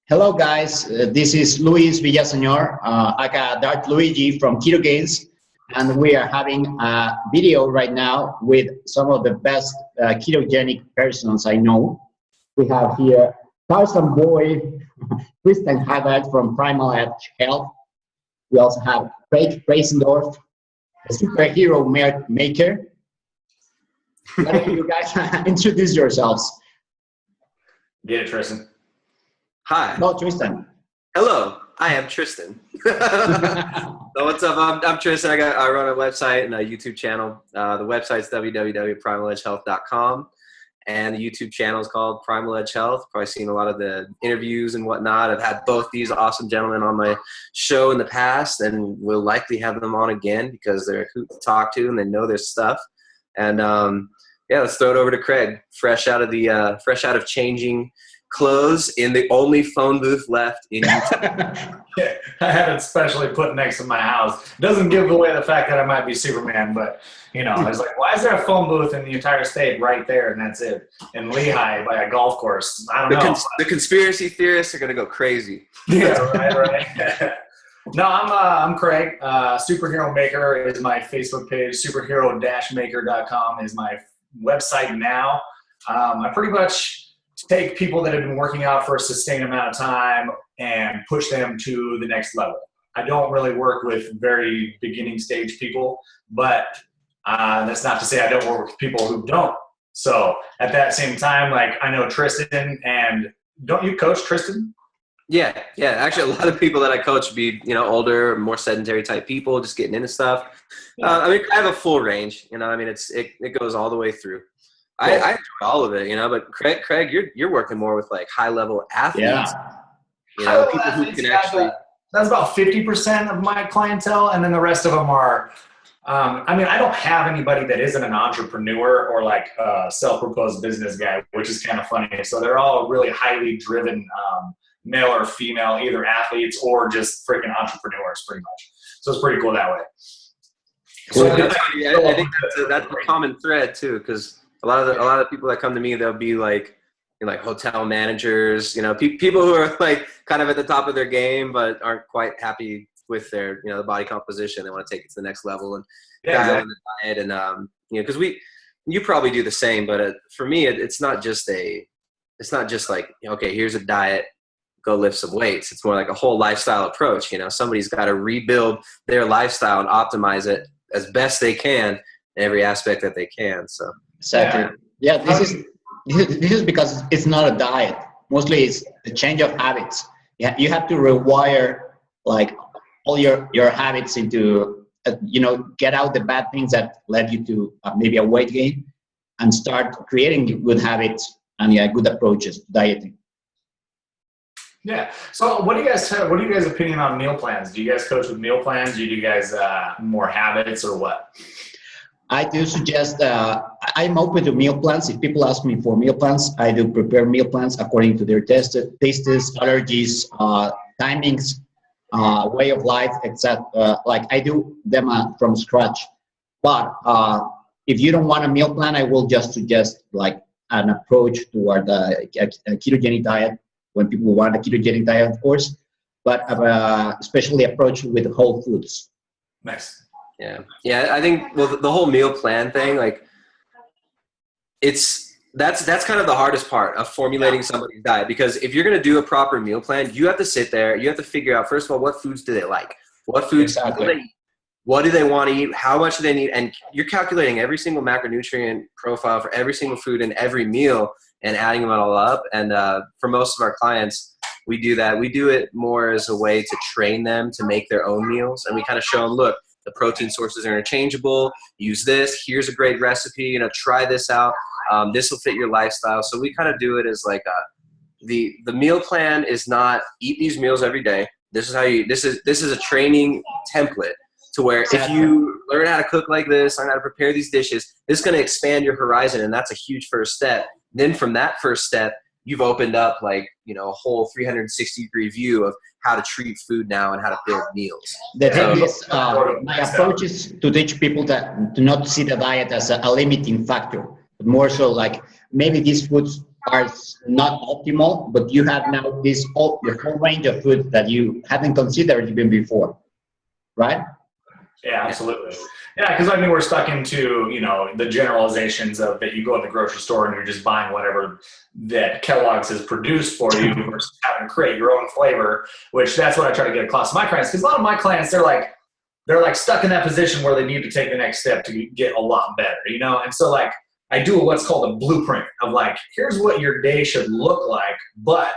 Hello, guys. This is Luis Villaseñor, aka Dark Luigi from Ketogains, and we are having a video right now with some of the best ketogenic persons I know. We have here Tarzan Boy, Kristen Haggard from Primal Edge Health. We also have Craig Preisendorf, the superhero maker. Why don't you guys introduce yourselves? Get it, Tristan. Hi. No, Tristan. Hello. I am Tristan. So what's up? I'm Tristan. I run a website and a YouTube channel. The website's www.primaledgehealth.com, and the YouTube channel is called Primal Edge Health. Probably seen a lot of the interviews and whatnot. I've had both these awesome gentlemen on my show in the past, and we'll likely have them on again because they're a hoot to talk to and they know their stuff. And yeah, let's throw it over to Craig, fresh out of changing clothes in the only phone booth left in Utah. Yeah, I had it specially put next to my house. Doesn't give away the fact that I might be Superman, but I was like, why is there a phone booth in the entire state right there, and that's it, in Lehigh by a golf course? I don't know. The conspiracy theorists are gonna go crazy. Yeah, right. No, I'm Craig. Superhero Maker is my Facebook page. Superhero-maker.com is my website now. I pretty much take people that have been working out for a sustained amount of time and push them to the next level. I don't really work with very beginning stage people, but that's not to say I don't work with people who don't. So at that same time, like I know Tristan, and don't you coach Tristan? Yeah. Actually, a lot of people that I coach be, older, more sedentary type people, just getting into stuff. I have a full range. It goes all the way through. I enjoy all of it, but Craig, you're working more with like high level athletes. Yeah. People who can actually. That's about 50% of my clientele, and then the rest of them are. I don't have anybody that isn't an entrepreneur or like a self-proposed business guy, which is kind of funny. So they're all really highly driven, male or female, either athletes or just freaking entrepreneurs, pretty much. So it's pretty cool that way. So I think that's a common thread too, because a lot of the people that come to me, they'll be like hotel managers, people who are like kind of at the top of their game, but aren't quite happy with their, the body composition. They want to take it to the next level and dial in the diet. And, because you probably do the same, but for me, it's not just like, okay, here's a diet, go lift some weights. It's more like a whole lifestyle approach. Somebody's got to rebuild their lifestyle and optimize it as best they can in every aspect that they can. So. Exactly. Yeah, this is because it's not a diet. Mostly it's a change of habits. Yeah, you have to rewire like all your habits into, get out the bad things that led you to maybe a weight gain, and start creating good habits and good approaches to dieting. Yeah. So what do you guys opinion on meal plans? Do you guys coach with meal plans? Do you guys more habits or what? I do suggest, I'm open to meal plans. If people ask me for meal plans, I do prepare meal plans according to their tastes, allergies, timings, way of life, etc. Like I do them from scratch. But if you don't want a meal plan, I will just suggest like an approach toward a ketogenic diet when people want a ketogenic diet, of course, but especially approach with whole foods. Nice. Yeah. I think the whole meal plan thing, like that's kind of the hardest part of formulating somebody's diet, because if you're going to do a proper meal plan, you have to sit there, you have to figure out, first of all, what foods do they like? What foods do they eat? What do they want to eat? How much do they need? And you're calculating every single macronutrient profile for every single food in every meal and adding them all up. And for most of our clients, we do that. We do it more as a way to train them to make their own meals. And we kind of show them, look, the protein sources are interchangeable. Use this. Here's a great recipe. Try this out. This will fit your lifestyle. So we kind of do it as like the meal plan is not eat these meals every day. This is how you. This is a training template to where if you learn how to cook like this, learn how to prepare these dishes, this is going to expand your horizon, and that's a huge first step. Then from that first step, you've opened up like a whole 360-degree view of how to treat food now and how to build meals. The thing is, my approach is to teach people to not see the diet as a limiting factor, but more so like maybe these foods are not optimal, but you have now your whole range of foods that you hadn't considered even before, right? Yeah, absolutely. Yeah, because I mean, we're stuck into, you know, the generalizations of that you go to the grocery store and you're just buying whatever that Kellogg's has produced for you versus having to create your own flavor, which that's what I try to get across to my clients. Because a lot of my clients, they're like stuck in that position where they need to take the next step to get a lot better, you know? And so like I do what's called a blueprint of like, here's what your day should look like, but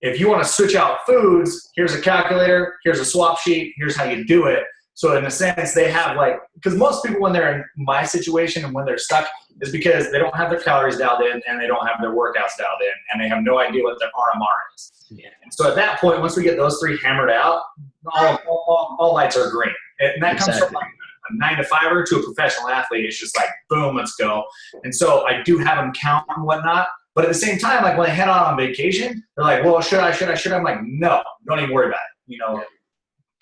if you want to switch out foods, here's a calculator, here's a swap sheet, here's how you do it. So in a sense, they have like, because most people when they're in my situation and when they're stuck is because they don't have their calories dialed in and they don't have their workouts dialed in and they have no idea what their RMR is. Yeah. And so at that point, once we get those three hammered out, all lights are green. And that comes from like a 9 to 5er to a professional athlete. It's just like, boom, let's go. And so I do have them count and whatnot. But at the same time, like when they head out on vacation, they're like, well, should I? I'm like, no, don't even worry about it. You know,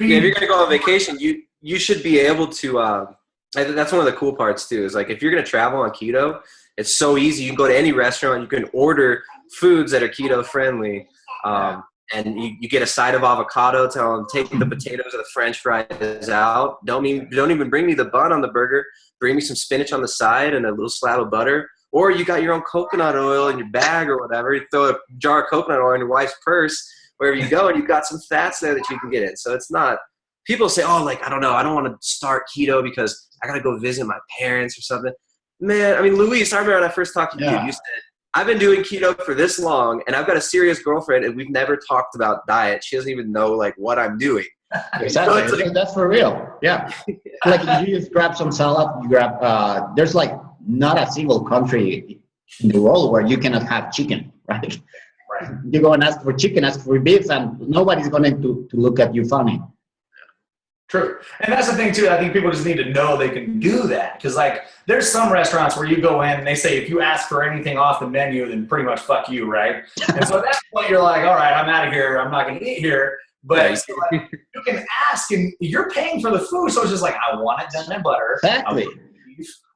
yeah, if you're going to go on vacation, you should be able to that's one of the cool parts too, is like if you're going to travel on keto, it's so easy. You can go to any restaurant, you can order foods that are keto friendly, and you get a side of avocado. Tell them take the potatoes or the French fries out. Don't even bring me the bun on the burger. Bring me some spinach on the side and a little slab of butter. Or you got your own coconut oil in your bag or whatever. You throw a jar of coconut oil in your wife's purse wherever you go, and you've got some fats there that you can get in. So it's not – people say, oh, like, I don't know. I don't want to start keto because I got to go visit my parents or something. Man, I mean, Luis, I remember when I first talked to you, you said, I've been doing keto for this long, and I've got a serious girlfriend, and we've never talked about diet. She doesn't even know, like, what I'm doing. Exactly. So like, that's for real. Yeah. Like, if you just grab some salad, you grab there's, like, not a single country in the world where you cannot have chicken, right? Right. You go and ask for chicken, ask for beef, and nobody's going to look at you funny. True. And that's the thing, too. I think people just need to know they can do that. Because, like, there's some restaurants where you go in and they say, if you ask for anything off the menu, then pretty much fuck you, right? And so at that point, you're like, all right, I'm out of here. I'm not going to eat here. But so, like, you can ask, and you're paying for the food. So it's just like, I want it done in butter. Exactly.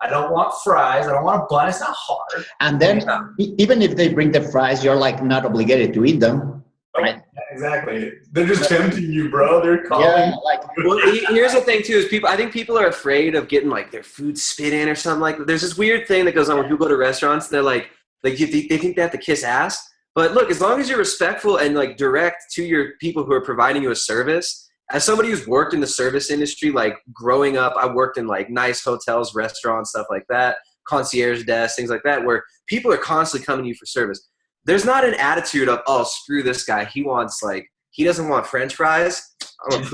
I don't want fries. I don't want a bun. It's not hard. And then even if they bring the fries, you're like not obligated to eat them. Right? Yeah, exactly. They're just tempting you, bro. They're calling. Yeah, like, well, here's the thing too: is I think people are afraid of getting like their food spit in or something like that. There's this weird thing that goes on when people go to restaurants. They're like they think they have to kiss ass. But look, as long as you're respectful and like direct to your people who are providing you a service. As somebody who's worked in the service industry, like growing up, I worked in like nice hotels, restaurants, stuff like that, concierge desks, things like that, where people are constantly coming to you for service. There's not an attitude of, oh, screw this guy. He doesn't want French fries. I want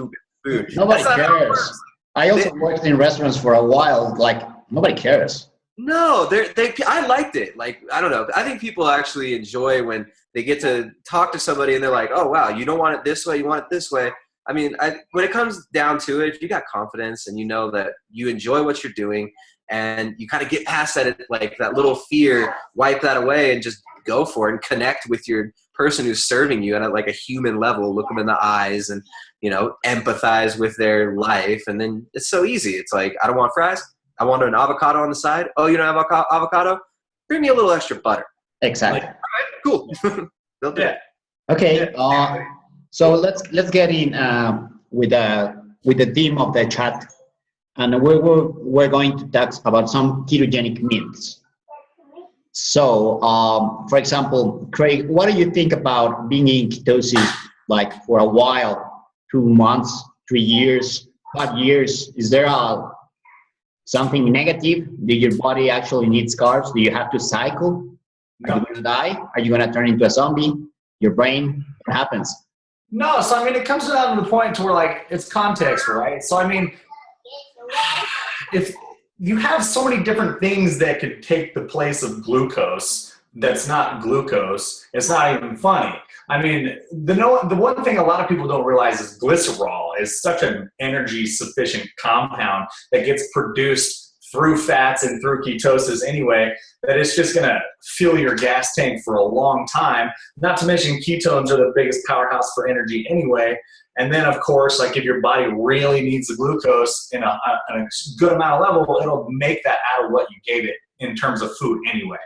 food. Nobody cares. I also worked in restaurants for a while. Like, nobody cares. No, I liked it. Like, I don't know. I think people actually enjoy when they get to talk to somebody and they're like, oh, wow, you don't want it this way. You want it this way. I mean, when it comes down to it, if you got confidence and you know that you enjoy what you're doing and you kind of get past that, like that little fear, wipe that away and just go for it and connect with your person who's serving you at like a human level, look them in the eyes and, you know, empathize with their life. And then it's so easy. It's like, I don't want fries. I want an avocado on the side. Oh, you don't have avocado? Bring me a little extra butter. Exactly. Like, all right, cool. They'll do it. Okay. So let's get in with the theme of the chat, and we're going to talk about some ketogenic myths. So, for example, Craig, what do you think about being in ketosis like for a while, 2 months, 3 years, 5 years? Is there something negative? Do your body actually need carbs? Do you have to cycle? Are you going to die? Are you going to turn into a zombie? Your brain? What happens? No, so I mean, it comes down to the point to where like it's context, right? So I mean, if you have so many different things that could take the place of glucose, that's not glucose. It's not even funny. I mean, the one thing a lot of people don't realize is glycerol is such an energy sufficient compound that gets produced through fats and through ketosis anyway, that it's just going to fill your gas tank for a long time. Not to mention ketones are the biggest powerhouse for energy anyway. And then, of course, like if your body really needs the glucose in a good amount of level, it'll make that out of what you gave it in terms of food anyway.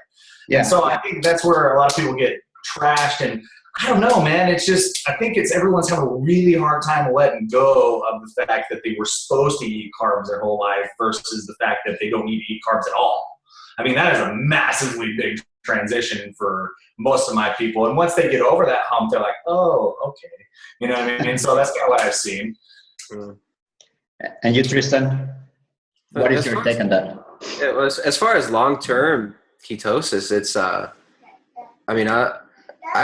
Yeah. And so I think that's where a lot of people get trashed. And I don't know, man. It's just, I think everyone's having a really hard time letting go of the fact that they were supposed to eat carbs their whole life versus the fact that they don't need to eat carbs at all. I mean, that is a massively big transition for most of my people. And once they get over that hump, they're like, oh, okay. You know what I mean? And so that's kind of what I've seen. And you, Tristan, what is your take on that? It was, as far as long-term ketosis, it's, I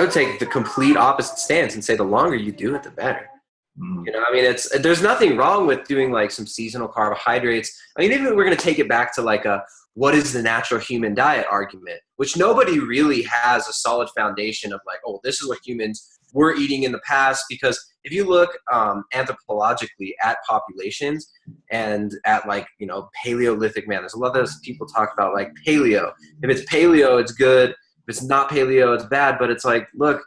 would take the complete opposite stance and say the longer you do it, the better. You know, I mean, there's nothing wrong with doing like some seasonal carbohydrates. I mean, even if we're going to take it back to like what is the natural human diet argument, which nobody really has a solid foundation of like, oh, this is what humans were eating in the past. Because if you look anthropologically at populations and at like, you know, Paleolithic man, there's a lot of those people talk about like paleo. If it's paleo, it's good. If it's not paleo, it's bad. But it's like, look,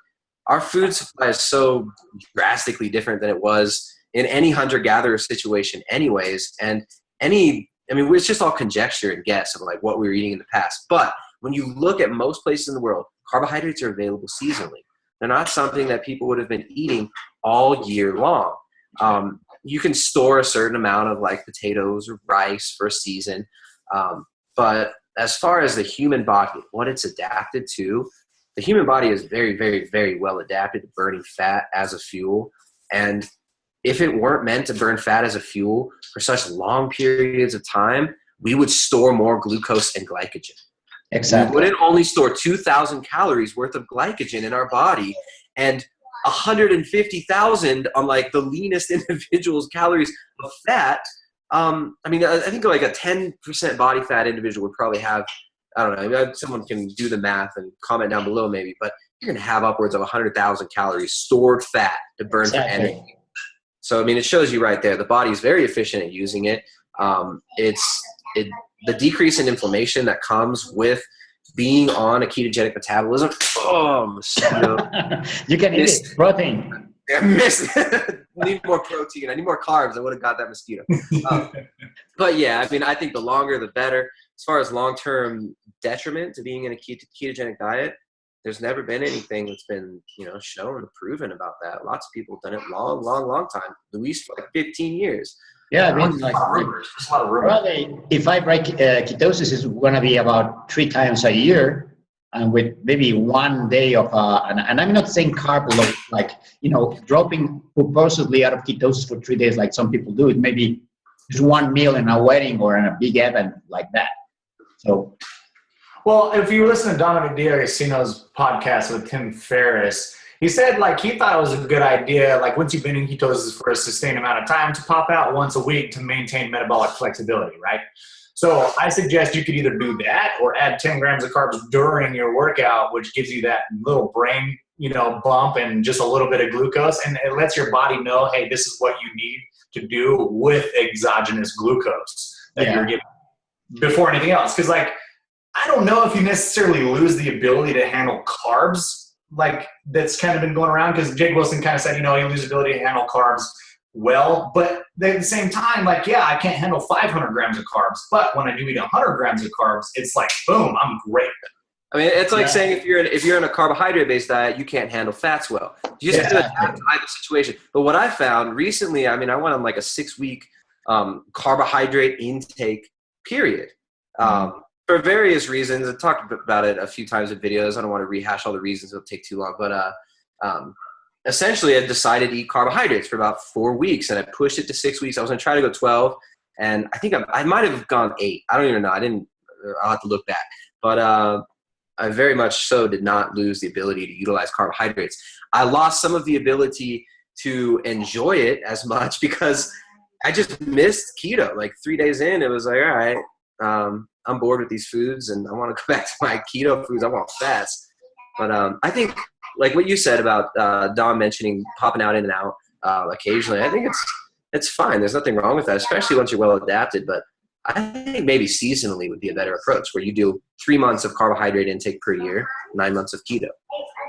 our food supply is so drastically different than it was in any hunter-gatherer situation anyways. And it's just all conjecture and guess of like what we were eating in the past. But when you look at most places in the world, carbohydrates are available seasonally. They're not something that people would have been eating all year long. You can store a certain amount of like potatoes or rice for a season. But as far as the human body, what it's adapted to, the human body is very, very, very well adapted to burning fat as a fuel. And if it weren't meant to burn fat as a fuel for such long periods of time, we would store more glucose and glycogen. Exactly. We wouldn't only store 2,000 calories worth of glycogen in our body and 150,000 on like the leanest individual's calories of fat. I think like a 10% body fat individual would probably have, I don't know, someone can do the math and comment down below maybe, but you're going to have upwards of 100,000 calories stored fat to burn for energy. So, I mean, it shows you right there, the body is very efficient at using it. The decrease in inflammation that comes with being on a ketogenic metabolism. Oh, mosquito. You can eat it. Protein. I missed it. I need more protein. I need more carbs. I would have got that mosquito. But yeah, I mean, I think the longer the better. As far as long-term detriment to being in a ketogenic diet, there's never been anything that's been, shown or proven about that. Lots of people have done it long time. Luis for like 15 years. Yeah, I mean, like, probably if I break ketosis, is going to be about 3 times a year, and with maybe 1 day of, and I'm not saying carb load, like, dropping purposely out of ketosis for 3 days, like some people do. It maybe just 1 meal in a wedding or in a big event like that. So, well, if you listen to Dominic D'Agostino's podcast with Tim Ferriss, he said like he thought it was a good idea, like once you've been in ketosis for a sustained amount of time, to pop out once a week to maintain metabolic flexibility, right? So I suggest you could either do that or add 10 grams of carbs during your workout, which gives you that little brain, bump and just a little bit of glucose, and it lets your body know, hey, this is what you need to do with exogenous glucose that you're giving before anything else. Because like, I don't know if you necessarily lose the ability to handle carbs. Like that's kind of been going around, because Jake Wilson kind of said, you lose the ability to handle carbs well, but at the same time, like, yeah, I can't handle 500 grams of carbs, but when I do eat 100 grams of carbs, it's like, boom, I'm great. I mean, it's like saying if you're in a carbohydrate-based diet, you can't handle fats well. You just have to adapt to either situation. But what I found recently, I mean, I went on like a 6-week carbohydrate intake period. For various reasons. I talked about it a few times in videos. I don't want to rehash all the reasons. It'll take too long. But essentially, I decided to eat carbohydrates for about 4 weeks, and I pushed it to 6 weeks. I was going to try to go 12, and I think I might have gone 8. I don't even know. I'll have to look back. But I very much so did not lose the ability to utilize carbohydrates. I lost some of the ability to enjoy it as much because I just missed keto. Like 3 days in, it was like, all right, I'm bored with these foods and I want to go back to my keto foods. I want fats. But I think like what you said about Dom mentioning popping out in and out occasionally, I think it's fine. There's nothing wrong with that, especially once you're well adapted. But I think maybe seasonally would be a better approach, where you do 3 months of carbohydrate intake per year, 9 months of keto.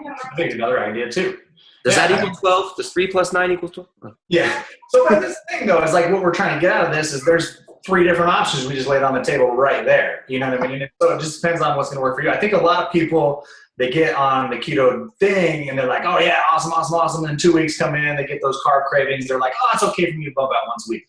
I think another idea too. Does that equal 12? Does 3 plus 9 equal 12? Yeah. So that's the thing though, is like what we're trying to get out of this is there's 3 different options we just laid on the table right there. You know what I mean? And so it just depends on what's going to work for you. I think a lot of people, they get on the keto thing and they're like, oh yeah, awesome, awesome, awesome. And 2 weeks come in, they get those carb cravings. They're like, oh, it's okay for me to bump out once a week.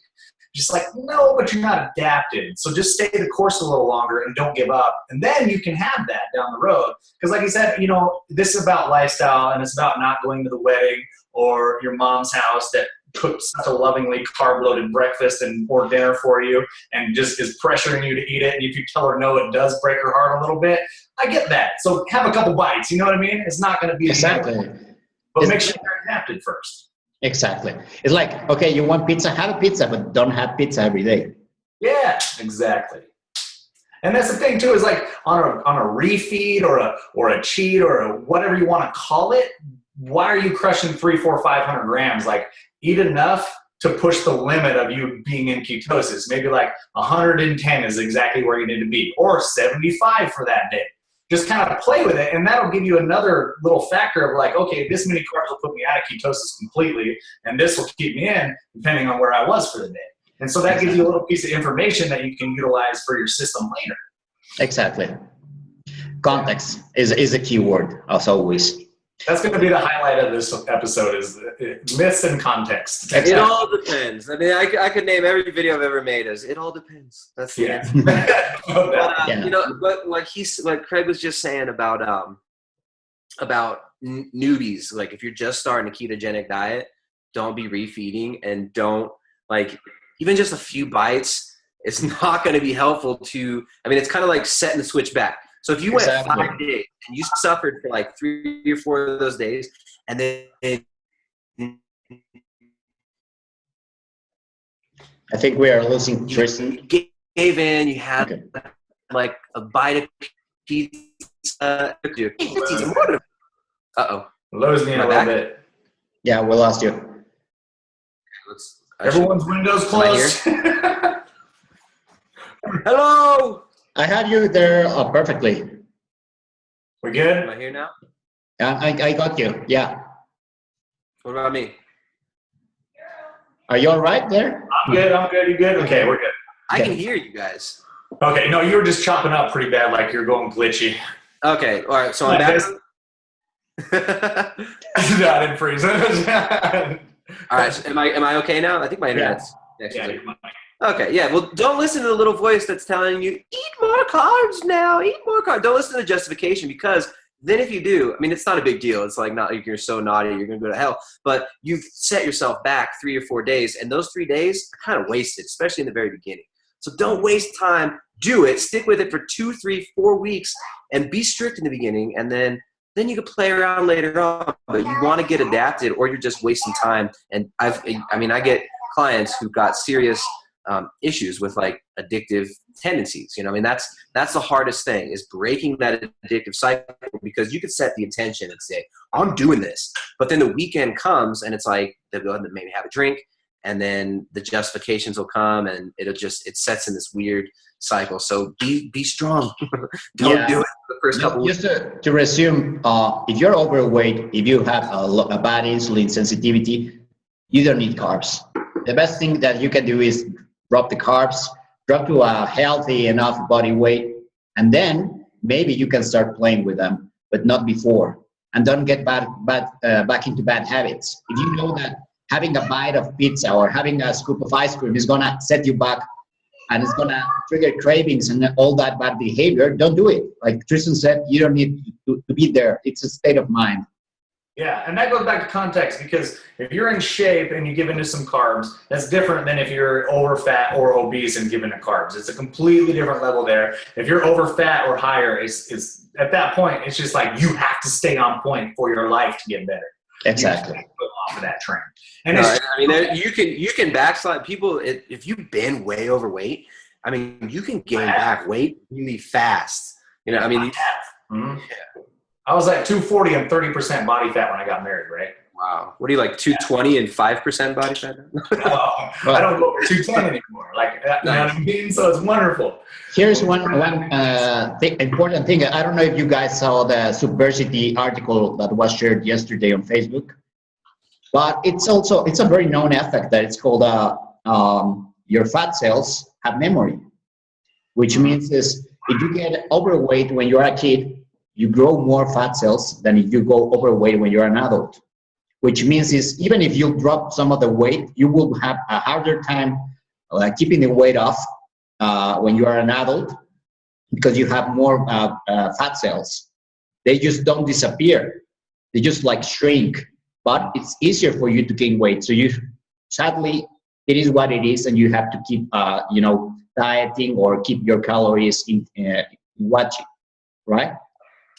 Just like, no, but you're not adapted. So just stay the course a little longer and don't give up. And then you can have that down the road. Because like you said, you know, this is about lifestyle, and it's about not going to the wedding or your mom's house that cooks such a lovingly carb-loaded breakfast or dinner for you and just is pressuring you to eat it. And if you tell her no, it does break her heart a little bit. I get that. So have a couple bites. You know what I mean? It's not going to be exactly. But make sure you're adapted first. Exactly. It's like, okay, you want pizza, have a pizza, but don't have pizza every day. Yeah, exactly. And that's the thing too, is like on a refeed or a cheat or whatever you want to call it, why are you crushing 300, 400, 500 grams? Like, eat enough to push the limit of you being in ketosis. Maybe like 110 is exactly where you need to be, or 75 for that day. Just kind of play with it, and that'll give you another little factor of like, okay, this many carbs will put me out of ketosis completely, and this will keep me in, depending on where I was for the day. And so that gives you a little piece of information that you can utilize for your system later. Exactly. Context is a key word, as always. That's going to be the highlight of this episode, is myths and context. Exactly. It all depends. I mean, I could name every video I've ever made as it all depends. That's the answer. But, you know, but like Craig was just saying about newbies, like if you're just starting a ketogenic diet, don't be refeeding, and don't, like, even just a few bites, it's not going to be helpful to, I mean, it's kind of like setting the switch back. So if you went 5 days and you suffered for like 3 or 4 of those days, and then I think we are losing Tristan. You gave in, you had like a bite of pizza. Uh-oh. Losing me a little bit. Yeah, we lost you. Everyone's windows closed. Hello. I have you there perfectly. We good? Am I here now? I got you. Yeah. What about me? Are you all right there? I'm good. You good? Okay, we're good. I can hear you guys. Okay, no, you were just chopping up pretty bad, like you're going glitchy. Okay, all right. So I'm back. No, I didn't freeze. All right. So am I okay now? I think my internet's next to it. Okay, yeah. Well, don't listen to the little voice that's telling you, eat more carbs now, eat more carbs. Don't listen to the justification, because then if you do, I mean, it's not a big deal. It's like, not like you're so naughty, you're going to go to hell. But you've set yourself back 3 or 4 days, and those 3 days are kind of wasted, especially in the very beginning. So don't waste time. Do it. Stick with it for 2, 3, 4 weeks, and be strict in the beginning, and then you can play around later on. But you want to get adapted, or you're just wasting time. And I get clients who got serious issues with like addictive tendencies. You know, I mean, that's the hardest thing, is breaking that addictive cycle, because you could set the intention and say, I'm doing this, but then the weekend comes and it's like, they'll go ahead and maybe have a drink, and then the justifications will come, and it sets in this weird cycle. So be strong. Don't do it the first couple weeks. Just to resume, if you're overweight, if you have a bad insulin sensitivity, you don't need carbs. The best thing that you can do is drop the carbs, drop to a healthy enough body weight, and then maybe you can start playing with them, but not before. And don't get back into bad habits. If you know that having a bite of pizza or having a scoop of ice cream is gonna set you back, and it's gonna trigger cravings and all that bad behavior, don't do it. Like Tristan said, you don't need to be there. It's a state of mind. Yeah, and that goes back to context, because if you're in shape and you give into some carbs, that's different than if you're over fat or obese and give into carbs. It's a completely different level there. If you're over fat or higher, it's at that point, it's just like you have to stay on point for your life to get better. Exactly. You go off of that train. And you can backslide. People, if you've been way overweight, I mean, you can gain back weight really fast. You know, I mean, yeah. I was at 240 and 30% body fat when I got married, right? Wow. What are you, like 220 and 5% body fat? No, I don't go over 210 anymore. Like, you know what I mean? So it's wonderful. Here's one important thing. I don't know if you guys saw the Subversity article that was shared yesterday on Facebook, but it's a very known effect that it's called your fat cells have memory, which means is if you get overweight when you're a kid, you grow more fat cells than if you go overweight when you're an adult. Which means is even if you drop some of the weight, you will have a harder time keeping the weight off when you are an adult because you have more fat cells. They just don't disappear. They just like shrink, but it's easier for you to gain weight. So sadly, it is what it is, and you have to keep, dieting or keep your calories in watching, right?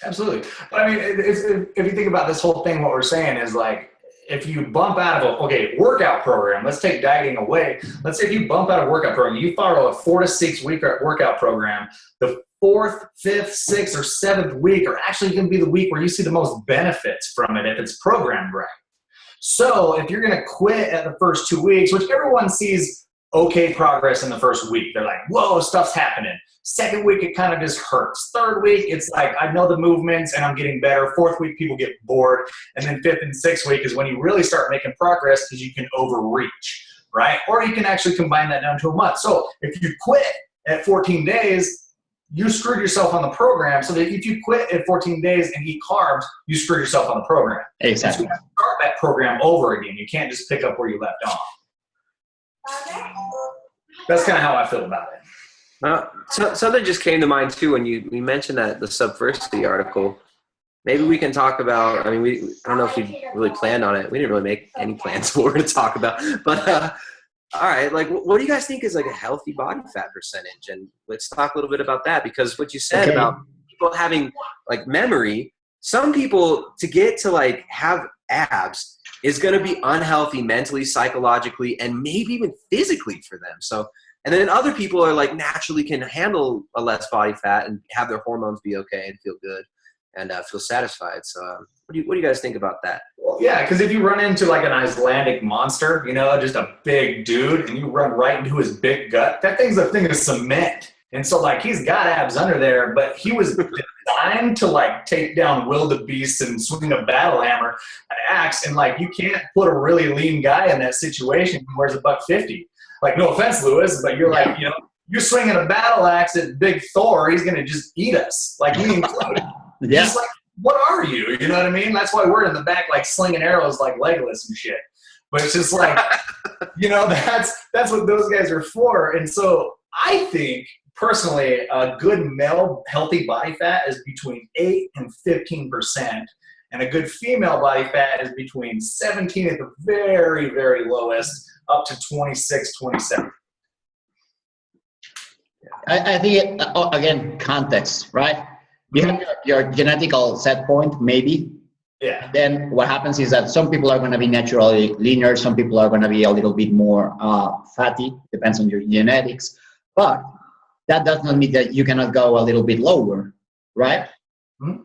Absolutely. But I mean, if you think about this whole thing, what we're saying is like, if you bump out of workout program, let's take dieting away. Let's say if you bump out of workout program, you follow a 4 to 6 week workout program, the 4th, 5th, 6th, or 7th week are actually going to be the week where you see the most benefits from it if it's programmed right. So if you're going to quit at the first 2 weeks, which everyone sees okay progress in the first week, they're like, whoa, stuff's happening. Second week, it kind of just hurts. Third week, it's like, I know the movements and I'm getting better. Fourth week, people get bored. And then 5th and 6th week is when you really start making progress because you can overreach, right? Or you can actually combine that down to a month. So if you quit at 14 days, you screwed yourself on the program. So that if you quit at 14 days and eat carbs, you screwed yourself on the program. Exactly. So you have to start that program over again. You can't just pick up where you left off. That's kind of how I feel about it. So something just came to mind too when you mentioned that the Subversity article. Maybe we can talk about. I mean, I don't know if we really planned on it. We didn't really make any plans for what we're going to talk about. But all right, like, what do you guys think is like a healthy body fat percentage? And let's talk a little bit about that, because what you said about people having like memory. Some people, to get to like have abs is going to be unhealthy mentally, psychologically, and maybe even physically for them. So. And then other people are like naturally can handle a less body fat and have their hormones be okay and feel good and feel satisfied. So what do you guys think about that? Well, yeah, because if you run into like an Icelandic monster, just a big dude, and you run right into his big gut, that thing's a thing of cement. And so like he's got abs under there, but he was designed to like take down wildebeest and swing a battle hammer, an axe, and like you can't put a really lean guy in that situation who wears $150. Like, no offense, Lewis, but you're like, you're swinging a battle axe at Big Thor, he's going to just eat us, like me included. Yeah. Just like, what are you? You know what I mean? That's why we're in the back, like slinging arrows like Legolas and shit. But it's just like, that's what those guys are for. And so I think, personally, a good male healthy body fat is between 8 and 15%. And a good female body fat is between 17 at the very, very lowest, up to 26, 27. I think, again, context, right? You have your genetical set point, maybe. Yeah. Then what happens is that some people are going to be naturally leaner. Some people are going to be a little bit more fatty, depends on your genetics. But that does not mean that you cannot go a little bit lower, right? Mm-hmm.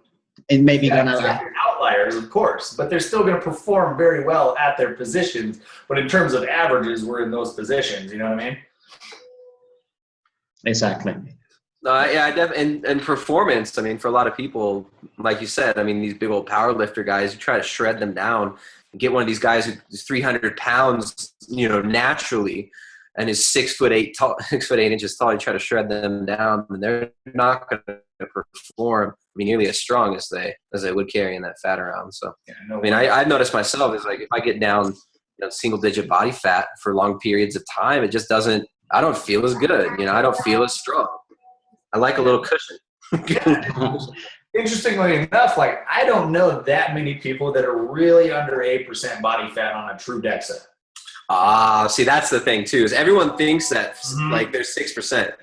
It may be going to... outliers, of course, but they're still going to perform very well at their positions. But in terms of averages, we're in those positions. You know what I mean? Exactly. And performance. I mean, for a lot of people, like you said, I mean, these big old power lifter guys, you try to shred them down and get one of these guys who's 300 pounds, naturally, and is 6'8" tall, 6'8" inches tall. You try to shred them down, and they're not going to perform nearly as strong as they would carrying that fat around. So, I've noticed myself is like if I get down single digit body fat for long periods of time, it just doesn't. I don't feel as good. I don't feel as strong. I like a little cushion. Interestingly enough, like I don't know that many people that are really under 8% body fat on a true DEXA. See, that's the thing too, is everyone thinks that like they're 6%.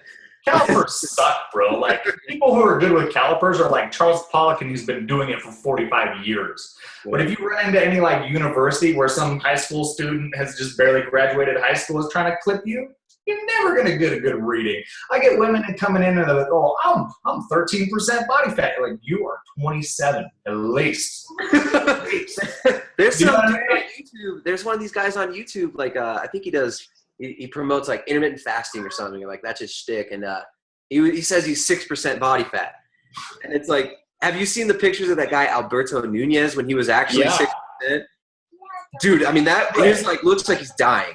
Calipers suck, bro. Like people who are good with calipers are like Charles Pollock, and he's been doing it for 45 years. But if you run into any like university where some high school student has just barely graduated high school is trying to clip you, you're never going to get a good reading. I get women coming in and they're like, oh, I'm 13% body fat. Like, you are 27 at least. There's some dude on YouTube. There's one of these guys on YouTube. Like, I think he promotes like intermittent fasting or something. Like, that's his shtick. And he says he's 6% body fat. And it's like, have you seen the pictures of that guy Alberto Nunez when he was actually 6%? Dude, that is like looks like he's dying.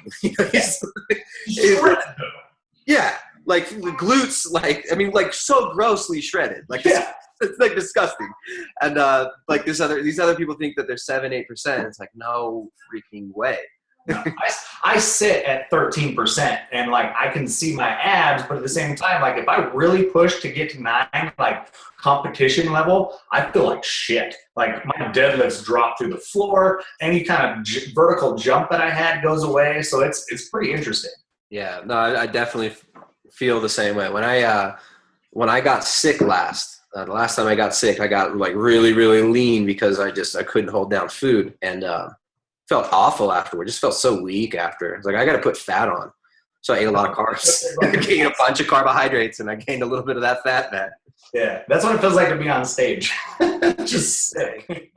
Yeah. like the glutes, like, I mean, like so grossly shredded. Like, Yeah. it's like disgusting. And like these other people think that they're 7-8%. It's like, no freaking way. No, I sit at 13% and like I can see my abs, but at the same time, like if I really push to get to 9, like competition level, I feel like shit. Like my deadlifts drop through the floor. Any kind of vertical jump that I had goes away. So it's pretty interesting. Yeah, no, I definitely feel the same way. When I got sick last, the last time I got sick, I got like really, really lean because I couldn't hold down food, and felt awful afterward. Just felt so weak after. It's like, I got to put fat on. So I ate a lot of carbs. I gained a bunch of carbohydrates, and I gained a little bit of that fat back. Yeah, that's what it feels like to be on stage. Just sick.